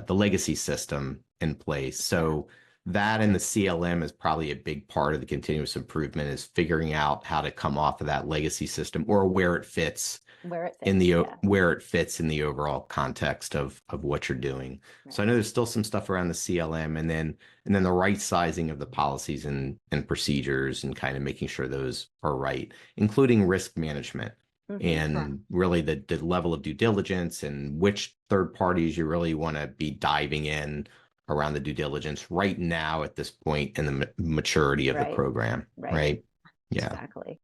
legacy system in place. So that and the CLM is probably a big part of the continuous improvement, is figuring out how to come off of that legacy system, or where it fits where it fits in the overall context of what you're doing. Right. So I know there's still some stuff around the CLM, and then the right sizing of the policies and procedures, and kind of making sure those are right, including risk management. And really the level of due diligence and which third parties you really want to be diving in around the due diligence right now at this point in the maturity of the program. Right. Yeah. Exactly.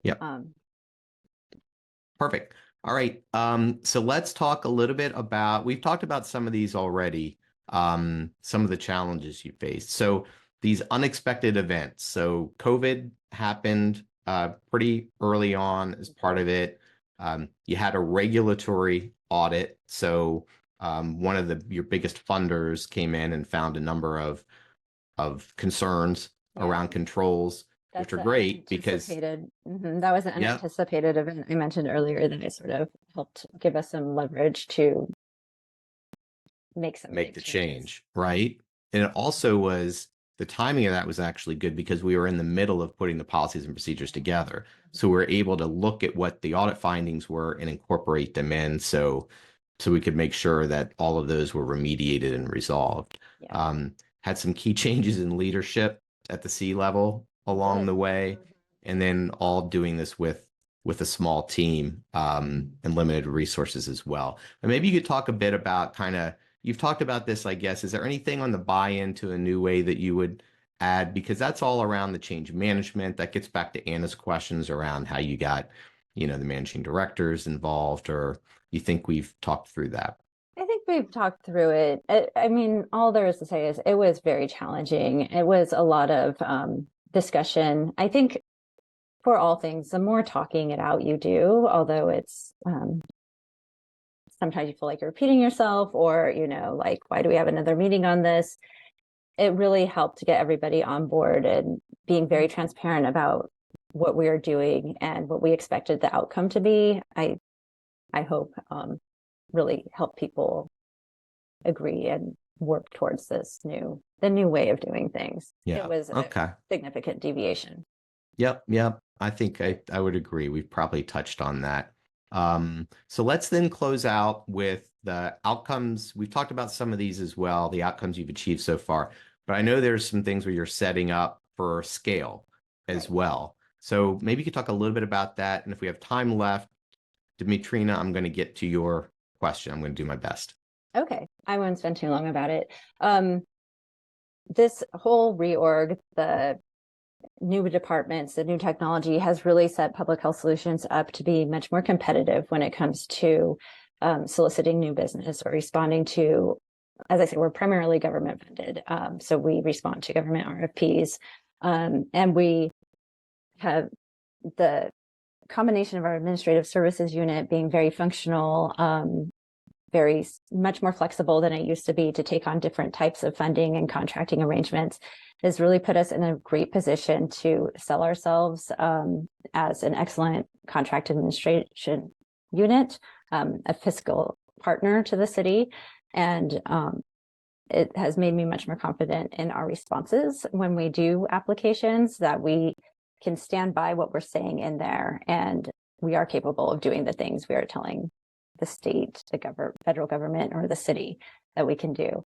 Yep. Perfect. All right. So let's talk a little bit about, we've talked about some of these already, some of the challenges you faced. So these unexpected events. So COVID happened pretty early on as part of it. You had a regulatory audit. So one of your biggest funders came in and found a number of concerns around controls, which are great because that was an unanticipated event I mentioned earlier that I sort of helped give us some leverage to make the change, right? And it also was, the timing of that was actually good because we were in the middle of putting the policies and procedures together. So we were able to look at what the audit findings were and incorporate them in. So we could make sure that all of those were remediated and resolved. Yeah. Had some key changes in leadership at the C level along the way, and then all doing this with a small team and limited resources as well. And maybe you could talk a bit about you've talked about this, I guess. Is there anything on the buy-in to a new way that you would add? Because that's all around the change management. That gets back to Anna's questions around how you got, the managing directors involved, or you think we've talked through that? I think we've talked through it. I mean, all there is to say is it was very challenging. It was a lot of discussion. I think for all things, the more talking it out you do, although it's sometimes you feel like you're repeating yourself, or, like, why do we have another meeting on this? It really helped to get everybody on board and being very transparent about what we are doing and what we expected the outcome to be. I hope really help people agree and work towards the new way of doing things. Yeah. It was a significant deviation. Yep. I think I would agree. We've probably touched on that. So let's then close out with the outcomes. We've talked about some of these as well, the outcomes you've achieved so far, but I know there's some things where you're setting up for scale as well. So maybe you could talk a little bit about that. And if we have time left, Dimitrina, I'm going to get to your question. I'm going to do my best. Okay. I won't spend too long about it. This whole reorg, the new departments, the new technology has really set Public Health Solutions up to be much more competitive when it comes to soliciting new business or responding to, as I said, we're primarily government funded. So we respond to government RFPs, and we have the combination of our administrative services unit being very functional, very much more flexible than it used to be to take on different types of funding and contracting arrangements, has really put us in a great position to sell ourselves as an excellent contract administration unit, a fiscal partner to the city. And it has made me much more confident in our responses when we do applications, that we can stand by what we're saying in there, and we are capable of doing the things we are telling the state, the federal government, or the city that we can do.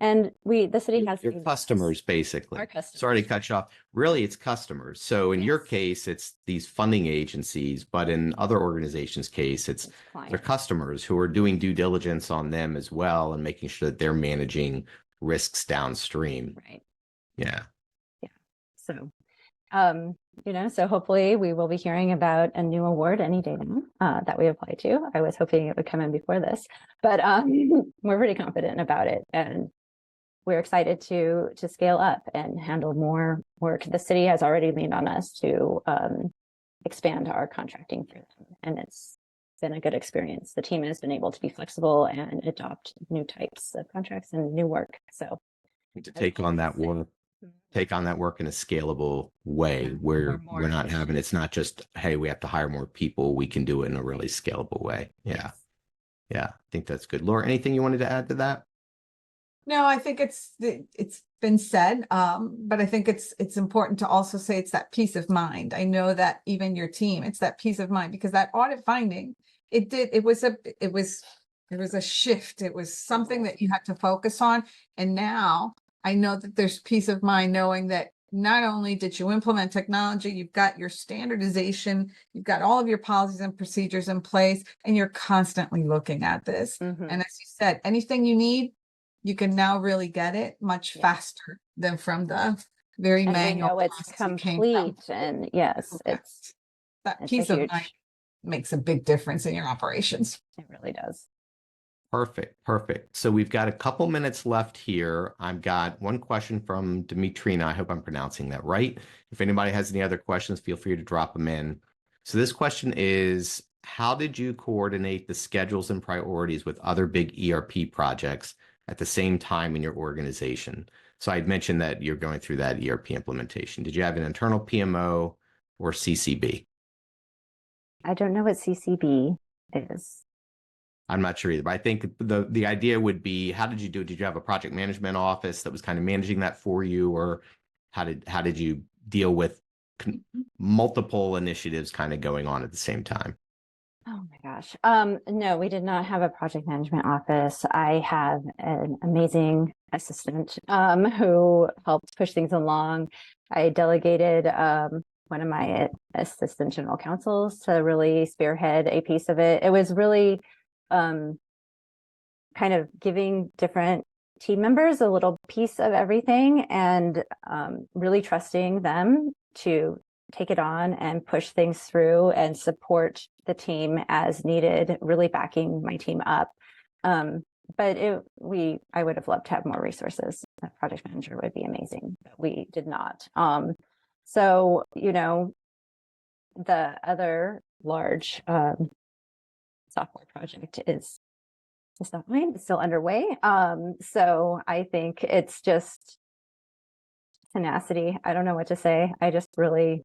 And the city has your customers, basically. Our customers. Sorry to cut you off. Really, it's customers. So in your Yes. case, it's these funding agencies, but in other organizations' case, it's their clients. customers who are doing due diligence on them as well and making sure that they're managing risks downstream. Right. Yeah. So, so hopefully we will be hearing about a new award any day now that we apply to. I was hoping it would come in before this, but we're pretty confident about it, and we're excited to scale up and handle more work. The city has already leaned on us to expand our contracting for them, and it's been a good experience. The team has been able to be flexible and adopt new types of contracts and new work. So To take on that work, in a scalable way where more we're not efficient. having, it's not just, hey, we have to hire more people. We can do it in a really scalable way. Yeah. Yeah. I think that's good. Laura, anything you wanted to add to that? No, I think it's been said, but I think it's important to also say it's that peace of mind. I know that even your team, it's that peace of mind, because that audit finding, it was a shift. It was something that you had to focus on. And now I know that there's peace of mind knowing that not only did you implement technology, you've got your standardization, you've got all of your policies and procedures in place, and you're constantly looking at this. Mhm. And as you said, anything you need, you can now really get it much Yeah. faster than from the very And we manual know it's process you came from. complete, and yes, it's That it's peace a of huge, mind makes a big difference in your operations. it really does. Perfect. So we've got a couple minutes left here. I've got one question from Dimitrina. I hope I'm pronouncing that right. If anybody has any other questions, feel free to drop them in. So this question is, how did you coordinate the schedules and priorities with other big ERP projects at the same time in your organization? So I'd mentioned that you're going through that ERP implementation. Did you have an internal PMO or CCB? I don't know what CCB is. I'm not sure either, but I think the idea would be, how did you do it? Did you have a project management office that was kind of managing that for you, or how did you deal with multiple initiatives kind of going on at the same time? Oh my gosh. No, we did not have a project management office. I have an amazing assistant who helped push things along. I delegated one of my assistant general counsels to really spearhead a piece of it. It was really kind of giving different team members a little piece of everything, and really trusting them to take it on and push things through and support the team as needed, really backing my team up. But I would have loved to have more resources. A project manager would be amazing, but we did not. So, the other large software project is not mine. It's still underway. So I think it's just tenacity. I don't know what to say. I just really,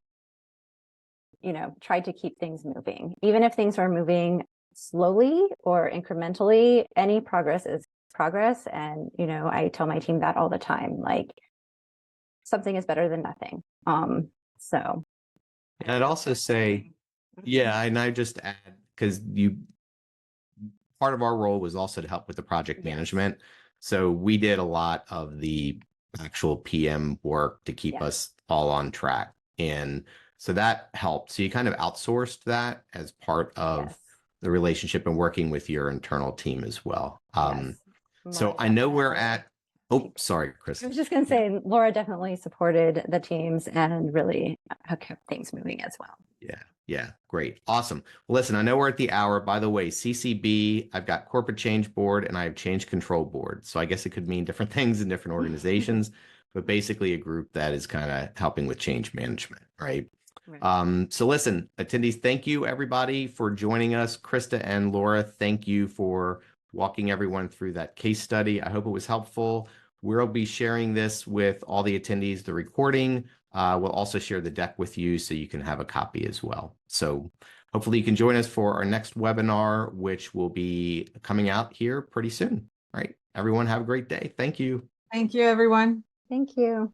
tried to keep things moving. Even if things are moving slowly or incrementally, any progress is progress. And, I tell my team that all the time, like, something is better than nothing. So. And I'd also say, yeah, and I just add, because part of our role was also to help with the project management. So we did a lot of the actual PM work to keep us all on track. And so that helped. So you kind of outsourced that as part of the relationship and working with your internal team as well. So I know we're at, sorry, Chris. I was just going to say, Laura definitely supported the teams and really kept things moving as well. Yeah. Yeah, great. Awesome. Well, listen, I know we're at the hour. By the way, CCB, I've got Corporate Change Board and I have Change Control Board. So I guess it could mean different things in different organizations, but basically a group that is kind of helping with change management, right? Right. So listen, attendees, thank you everybody for joining us. Krista and Laura, thank you for walking everyone through that case study. I hope it was helpful. We'll be sharing this with all the attendees, the recording. We'll also share the deck with you so you can have a copy as well. So hopefully you can join us for our next webinar, which will be coming out here pretty soon. All right, everyone have a great day. Thank you. Thank you, everyone. Thank you.